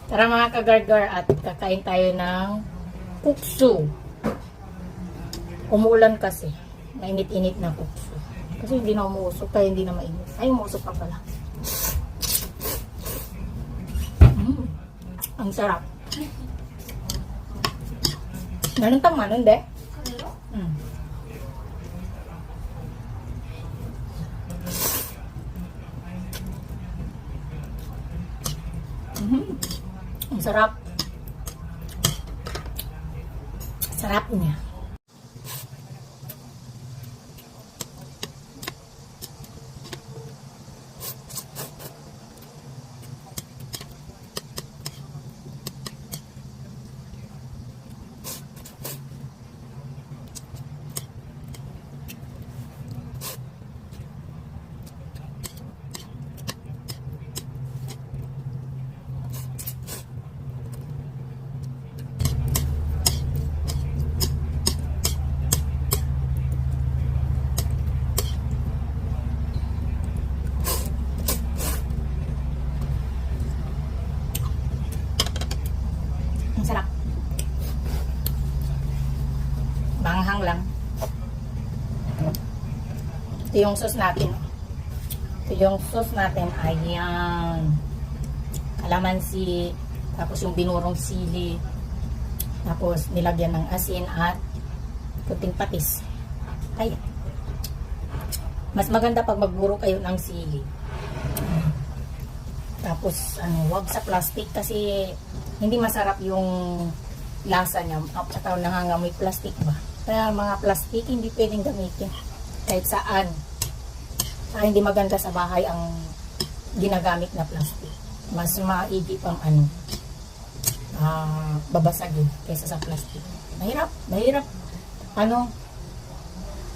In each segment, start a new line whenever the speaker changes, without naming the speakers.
Tara mga kagargar at kakain tayo ng kuksu. Umuulan kasi. Mainit-init na kuksu. Kasi hindi na umuusok kaya hindi na mainit. Ay, umuusok pa pala. Ang sarap. Ganun tama nun, de? Ang sarap. Sarap niya. Ang sarap. Manghang lang. Ito yung sauce natin. Ito yung sauce natin. Ayan. Kalamansi. Tapos yung binurong sili. Tapos nilagyan ng asin at puting patis. Ayan. Mas maganda pag magburo kayo ng sili. Tapos wag sa plastic kasi hindi masarap yung lasa niya at saka nangangamoy plastic ba. Kaya mga plastic hindi pwedeng gamitin kahit saan. Kaya hindi maganda sa bahay ang ginagamit na plastic. Mas maigi pang babasagin kaysa sa plastic. Mahirap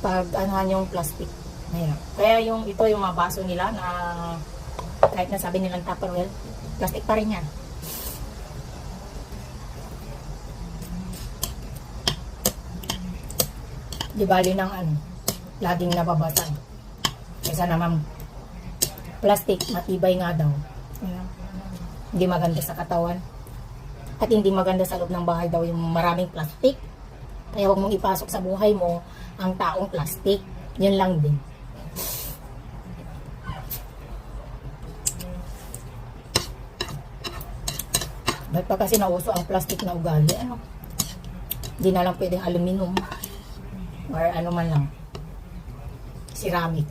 pag yung plastic. Mahirap. Kaya ito yung mga baso nila na kahit nasabi nilang Tupperware, plastic pa rin yan. Di bali ng laging nababasag. Kaysa naman plastic, matibay nga daw. Hindi maganda sa katawan. At hindi maganda sa loob ng bahay daw yung maraming plastic. Kaya huwag mong ipasok sa buhay mo ang taong plastic. Yun lang din. Ba't pa kasi nauso ang plastic na ugali? Hindi na lang pwedeng aluminum. Or man lang. Ceramic.